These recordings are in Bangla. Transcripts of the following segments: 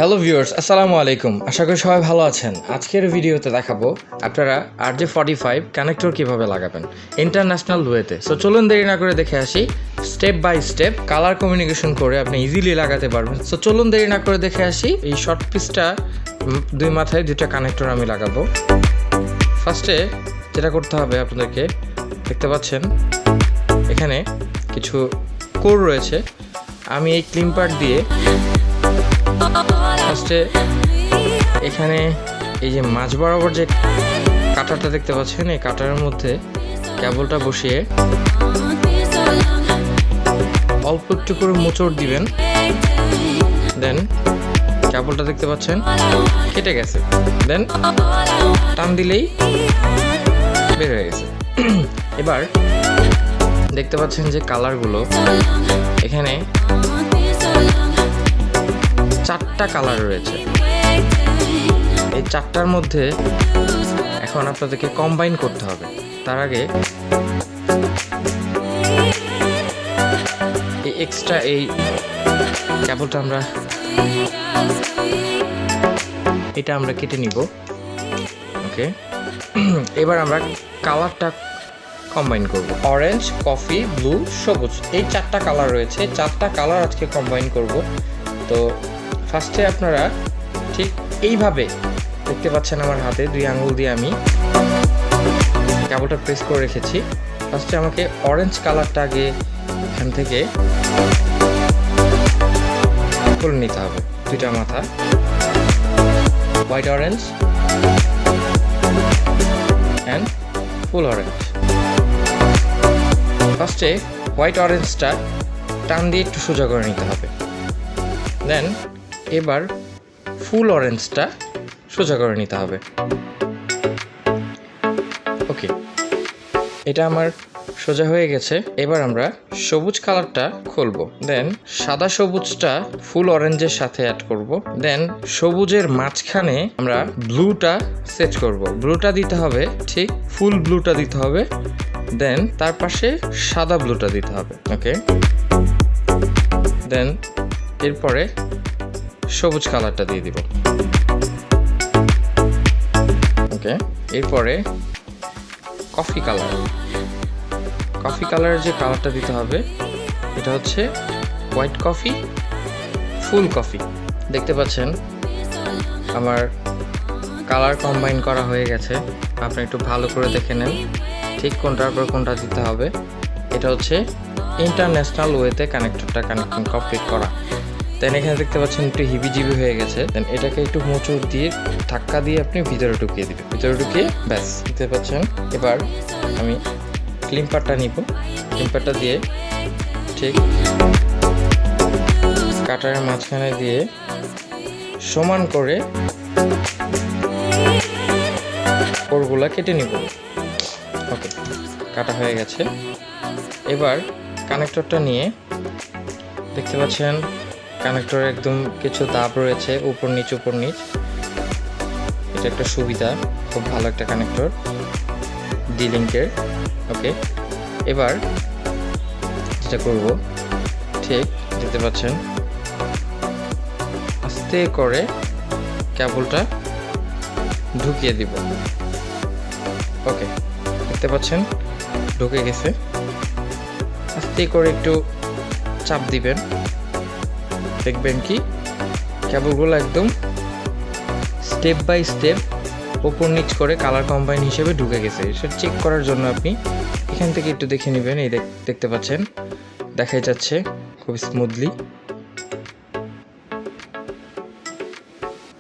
হ্যালো ভিউয়ার্স, আসসালামু আলাইকুম। আশা করি সবাই ভালো আছেন। আজকের ভিডিওতে দেখাবো আপনারা rj45 কানেক্টর কিভাবে লাগাবেন ইন্টারন্যাশনাল ওয়েতে। সো চলুন দেরি না করে দেখে আসি step by step colour communication করে আপনি ইজিলি লাগাতে পারবেন। সো চলুন দেরি না করে দেখে আসি। এই শর্ট পিসটা দুই মাথায় দুইটা কানেক্টর আমি লাগাবো। ফার্স্টে যেটা করতে হবে আপনাদেরকে, দেখতে পাচ্ছেন এখানে কিছু কোর রয়েছে। আমি এই ক্লিপার দিয়ে ফার্স্টে এখানে এই যে মাঝ বরাবর যে কাটারটা দেখতে পাচ্ছেন, এই কাটারের মধ্যে কেবলটা বসিয়ে অল্প একটু করে মোচড় দিবেন। দেন কেবলটা দেখতে পাচ্ছেন কেটে গেছে, দেন টান দিলেই বের হয়ে গেছে। এবার দেখতে পাচ্ছেন যে কালারগুলো এখানে চারটা কালার রয়েছে। এই চারটার মধ্যে এখন আপনাদেরকে কম্বাইন করতে হবে। তার আগে এই এক্সট্রা এই কেবলটা আমরা কেটে নিব। ওকে, এবার আমরা কালারটা কম্বাইন করব। অরেঞ্জ, কফি, ব্লু, সবুজ, এই চারটা কালার রয়েছে। চারটা কালার আজকে কম্বাইন করব। তো ফার্স্টে আপনারা ঠিক এইভাবে দেখতে পাচ্ছেন আমার হাতে দুই আঙ্গুল দিয়ে আমি কেবলটা প্রেস করে রেখেছি। ফার্স্টে আমাকে অরেঞ্জ কালারটা আগে এখান থেকে খুলে নিতে হবে, দুইটা মাথা। White orange and full orange. ফার্স্টে হোয়াইট অরেঞ্জটা টান দিয়ে একটু সোজা করে নিতে হবে। দেন এবার ফুল অরেঞ্জটা সোজা করে নিতে হবে। ওকে, এটা আমার সোজা হয়ে গেছে। এবার আমরা সবুজ কালারটা খুলবো। দেন সাদা সবুজটা ফুল অরেঞ্জের সাথে অ্যাড করব। দেন সবুজের মাঝখানে আমরা ব্লুটা সেট করব। ব্লুটা দিতে হবে ঠিক ফুল ব্লুটা দিতে হবে। দেন তার পাশে সাদা ব্লুটা দিতে হবে। ওকে, দেন এরপরে সবুজ কালারটা দিয়ে দিব। ওকে, এরপরে কফি কালারের যে কালারটা দিতে হবে এটা হচ্ছে হোয়াইট কফি, ফুল কফি। দেখতে পাচ্ছেন আমার কালার কম্বাইন করা হয়ে গেছে। আপনি একটু ভালো করে দেখে নেন ঠিক কোনটার পর কোনটা দিতে হবে। এটা হচ্ছে ইন্টারন্যাশনাল ওয়েতে কানেক্টরটা কানেকশন কমপ্লিট করা। দেন এখানে দেখতে পাচ্ছেন একটু হিবিজিবি হয়ে গেছে। দেন এটাকে একটু মোচড় দিয়ে ধাক্কা দিয়ে আপনি ভিতরে ঢুকিয়ে দিবেন। ভিতরে ঢুকিয়ে ব্যাস, দেখতে পাচ্ছেন। এবার আমি ক্লিপারটা নিব। ক্লিপারটা দিয়ে ঠিক কাটারের মাঝখানে দিয়ে সমান করে কোরগুলা কেটে নিব। ওকে, কাটা হয়ে গেছে। এবার কানেক্টরটা নিয়ে দেখতে পাচ্ছেন কানেক্টরে একদম কিছু দাব রয়েছে, উপর নিচ। এটা একটা সুবিধা, খুব ভালো একটা কানেক্টর ডি-লিঙ্কের। ওকে, এবার যেটা করব ঠিক দেখতে পাচ্ছেন আস্তে করে কেবলটা ঢুকিয়ে দিব। ওকে, দেখতে পাচ্ছেন ঢুকে গেছে। আস্তে করে একটু চাপ দিবেন, দেখবেন কি কেবলগুলো একদম স্টেপ বাই স্টেপ ওপর নিচ করে কালার কম্বাইন হিসেবে ঢুকে গেছে। সেটা চেক করার জন্য আপনি এখান থেকে একটু দেখে নেবেন। এই দেখতে পাচ্ছেন দেখাই যাচ্ছে খুব স্মুথলি।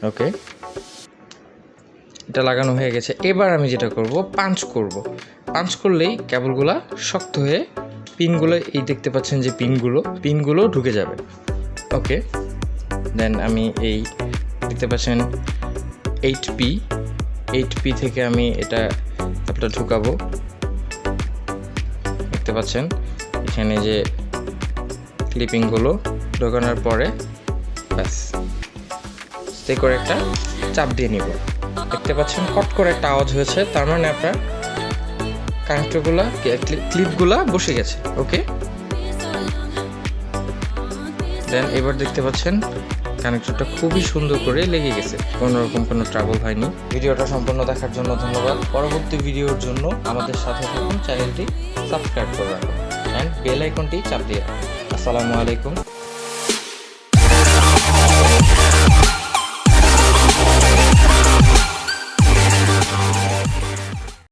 ওকে, এটা লাগানো হয়ে গেছে। এবার আমি যেটা করব পাঞ্চ করলেই কেবলগুলা শক্ত হয়ে পিনগুলো, এই দেখতে পাচ্ছেন যে পিনগুলো ঢুকে যাবে। ওকে, দেন আমি এই দেখতে পাচ্ছেন 8p থেকে আমি এটা আপনার ঢুকাবো। দেখতে পাচ্ছেন এখানে যে ক্লিপিংগুলো ঢোকানোর পরে ব্যাস আস্তে করে একটা চাপ দিয়ে নিব। দেখতে পাচ্ছেন কট করে একটা আওয়াজ হয়েছে, তার মানে আপনার কানেক্টরগুলা ক্লিপগুলা বসে গেছে। ওকে, দেন এবার দেখতে পাচ্ছেন কানেক্টরটা খুবই সুন্দর করে লেগে গেছে, কোনো রকম কোনো ট্রাবল হয়নি। ভিডিওটা সম্পূর্ণ দেখার জন্য ধন্যবাদ। পরবর্তী ভিডিওর জন্য আমাদের সাথে থাকুন, চ্যানেলটি সাবস্ক্রাইব করে রাখুন অ্যান্ড বেল আইকনটি চাপ দিয়ে রাখুন। আসসালামু আলাইকুম।